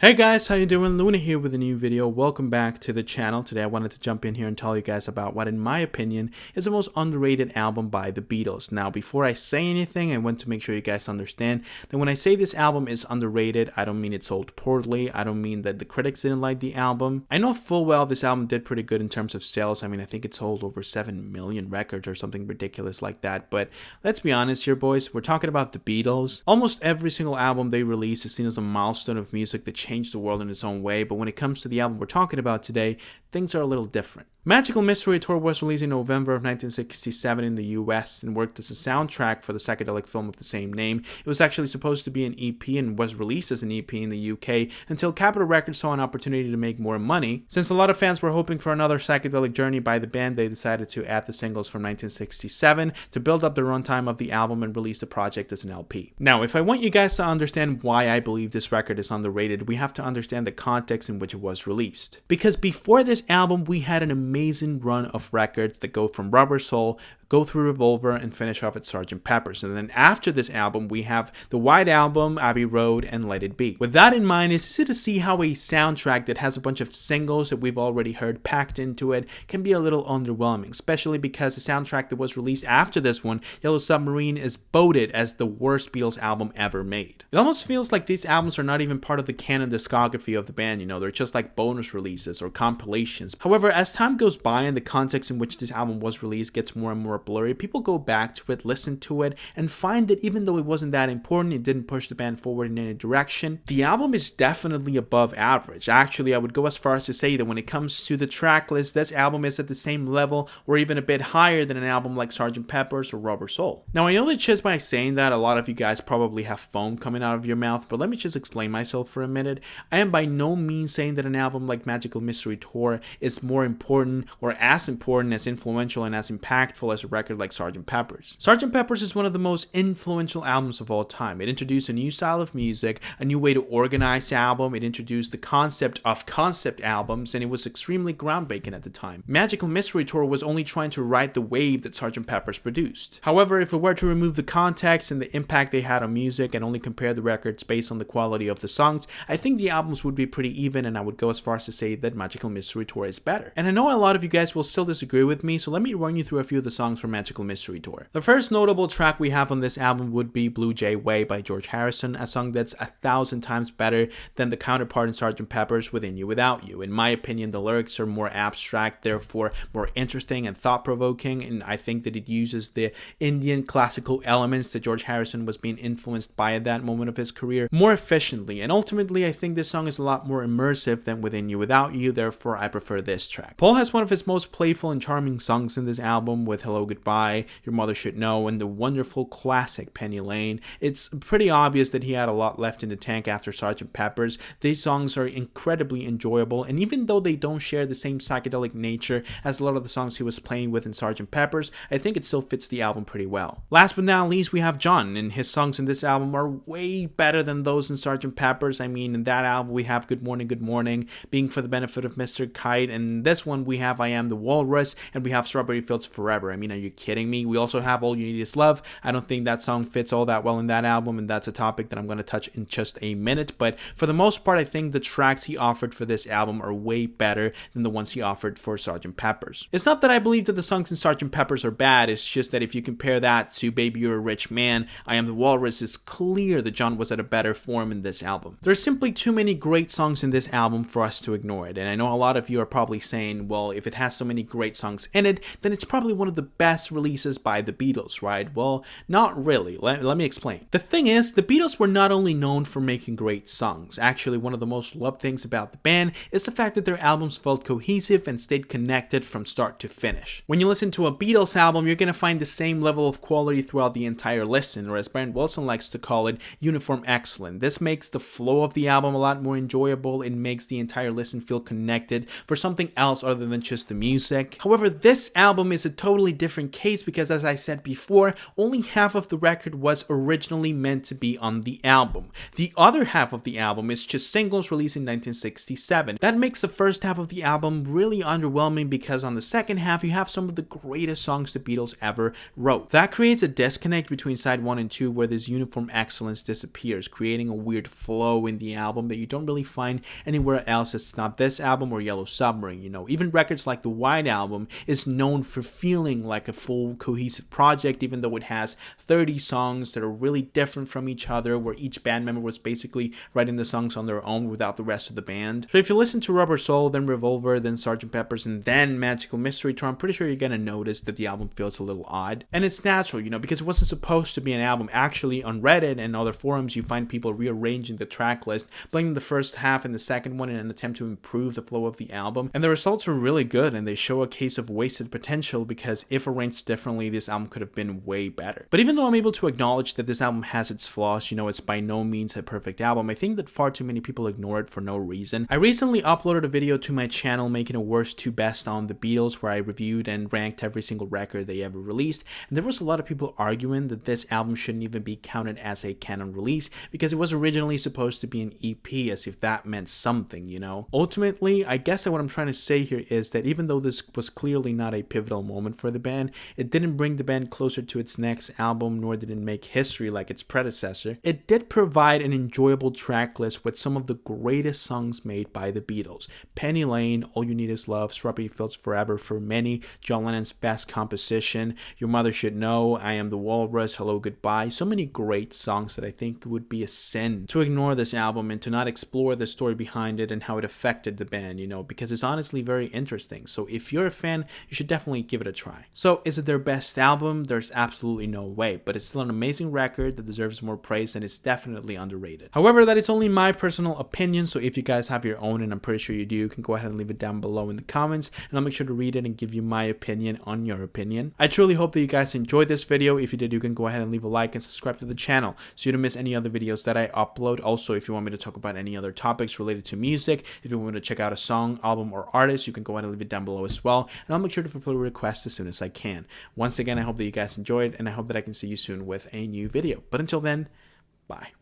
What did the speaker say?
Hey guys, how you doing? Luna here with a new video. Welcome back to the channel. Today I wanted to jump in here and tell you guys about what, in my opinion, is the most underrated album by the Beatles. Now, before I say anything, I want to make sure you guys understand that when I say this album is underrated, I don't mean it sold poorly. I don't mean that the critics didn't like the album. I know full well this album did pretty good in terms of sales. I mean, I think it sold over 7 million records or something ridiculous like that. But let's be honest here, boys. We're talking about the Beatles. Almost every single album they release is seen as a milestone of music that changed the world in its own way, but when it comes to the album we're talking about today, things are a little different. Magical Mystery Tour was released in November of 1967 in the US and worked as a soundtrack for the psychedelic film of the same name. It was actually supposed to be an EP and was released as an EP in the UK until Capitol Records saw an opportunity to make more money. Since a lot of fans were hoping for another psychedelic journey by the band, they decided to add the singles from 1967 to build up the runtime of the album and release the project as an LP. Now, if I want you guys to understand why I believe this record is underrated, we have to understand the context in which it was released. Because before this album, we had an amazing run of records that go from Rubber Soul, go through Revolver, and finish off at Sgt. Pepper's. And then after this album, we have the White Album, Abbey Road, and Let It Be. With that in mind, it's easy to see how a soundtrack that has a bunch of singles that we've already heard packed into it can be a little underwhelming, especially because the soundtrack that was released after this one, Yellow Submarine, is voted as the worst Beatles album ever made. It almost feels like these albums are not even part of the canon discography of the band, they're just like bonus releases or compilations. However, as time goes by and the context in which this album was released gets more and more blurry, people go back to it, listen to it, and find that even though it wasn't that important, it didn't push the band forward in any direction, the album is definitely above average. Actually, I would go as far as to say that when it comes to the track list, this album is at the same level or even a bit higher than an album like Sgt. Pepper's or Rubber Soul. Now, I know that just by saying that, a lot of you guys probably have foam coming out of your mouth, but let me just explain myself for a minute. I am by no means saying that an album like Magical Mystery Tour is more important or as important, as influential, and as impactful as a record like Sgt. Pepper's. Sgt. Pepper's is one of the most influential albums of all time. It introduced a new style of music, a new way to organize the album. It introduced the concept of concept albums, and it was extremely groundbreaking at the time. Magical Mystery Tour was only trying to ride the wave that Sgt. Pepper's produced. However, if we were to remove the context and the impact they had on music and only compare the records based on the quality of the songs, I think the albums would be pretty even, and I would go as far as to say that Magical Mystery Tour is better. And I know a lot of you guys will still disagree with me, so let me run you through a few of the songs from Magical Mystery Tour. The first notable track we have on this album would be Blue Jay Way by George Harrison, a song that's 1,000 times better than the counterpart in Sgt. Pepper's Within You Without You. In my opinion, the lyrics are more abstract, therefore more interesting and thought-provoking, and I think that it uses the Indian classical elements that George Harrison was being influenced by at that moment of his career more efficiently, and ultimately I think this song is a lot more immersive than Within You Without You, therefore I prefer this track. Paul has one of his most playful and charming songs in this album with Hello Goodbye, Your Mother Should Know, and the wonderful classic Penny Lane. It's pretty obvious that he had a lot left in the tank after Sgt. Pepper's. These songs are incredibly enjoyable, and even though they don't share the same psychedelic nature as a lot of the songs he was playing with in Sgt. Pepper's, I think it still fits the album pretty well. Last but not least, we have John, and his songs in this album are way better than those in Sgt. Pepper's. I mean, in that album we have Good Morning, Being for the Benefit of Mr. Kite, and this one we have I Am the Walrus, and we have Strawberry Fields Forever. I mean, are you kidding me? We also have All You Need Is Love. I don't think that song fits all that well in that album, and that's a topic that I'm going to touch in just a minute, but for the most part I think the tracks he offered for this album are way better than the ones he offered for Sgt. Pepper's. It's not that I believe that the songs in Sgt. Pepper's are bad, it's just that if you compare that to Baby You're a Rich Man, I Am the Walrus, it's clear that John was at a better form in this album. There's simply too many great songs in this album for us to ignore it, and I know a lot of you are probably saying, well, if it has so many great songs in it, then it's probably one of the best releases by the Beatles, right? Well, not really. Let me explain. The thing is, the Beatles were not only known for making great songs. Actually, one of the most loved things about the band is the fact that their albums felt cohesive and stayed connected from start to finish. When you listen to a Beatles album, you're going to find the same level of quality throughout the entire listen, or as Brent Wilson likes to call it, uniform excellence. This makes the flow of the album a lot more enjoyable. It makes the entire listen feel connected for something else other than just the music. However, this album is a totally different different case because, as I said before, only half of the record was originally meant to be on the album. The other half of the album is just singles released in 1967. That makes the first half of the album really underwhelming because on the second half you have some of the greatest songs the Beatles ever wrote. That creates a disconnect between side 1 and 2 where this uniform excellence disappears, creating a weird flow in the album that you don't really find anywhere else. It's not this album or Yellow Submarine. Even records like the White Album is known for feeling like a full cohesive project, even though it has 30 songs that are really different from each other, where each band member was basically writing the songs on their own without the rest of the band. So if you listen to Rubber Soul, then Revolver, then Sgt. Pepper's, and then Magical Mystery Tour, I'm pretty sure you're gonna notice that the album feels a little odd. And it's natural, because it wasn't supposed to be an album. Actually, on Reddit and other forums, you find people rearranging the track list, blending the first half and the second one in an attempt to improve the flow of the album. And the results are really good, and they show a case of wasted potential because if arranged differently, this album could have been way better. But even though I'm able to acknowledge that this album has its flaws, it's by no means a perfect album, I think that far too many people ignore it for no reason. I recently uploaded a video to my channel making a worst to best on the Beatles, where I reviewed and ranked every single record they ever released, and there was a lot of people arguing that this album shouldn't even be counted as a canon release because it was originally supposed to be an EP, as if that meant something, Ultimately, I guess that what I'm trying to say here is that even though this was clearly not a pivotal moment for the band, it didn't bring the band closer to its next album, nor did it make history like its predecessor. It did provide an enjoyable track list with some of the greatest songs made by the Beatles. Penny Lane, All You Need Is Love, Strawberry Fields Forever for Many, John Lennon's best composition, Your Mother Should Know, I Am the Walrus, Hello Goodbye. So many great songs that I think it would be a sin to ignore this album and to not explore the story behind it and how it affected the band, because it's honestly very interesting. So if you're a fan, you should definitely give it a try. So is it their best album? There's absolutely no way, but it's still an amazing record that deserves more praise and is definitely underrated. However, that is only my personal opinion, so if you guys have your own, and I'm pretty sure you do, you can go ahead and leave it down below in the comments, and I'll make sure to read it and give you my opinion on your opinion. I truly hope that you guys enjoyed this video. If you did, you can go ahead and leave a like and subscribe to the channel so you don't miss any other videos that I upload. Also, if you want me to talk about any other topics related to music, if you want me to check out a song, album, or artist, you can go ahead and leave it down below as well, and I'll make sure to fulfill a request as soon as I can. Once again, I hope that you guys enjoyed, and I hope that I can see you soon with a new video. But until then, bye.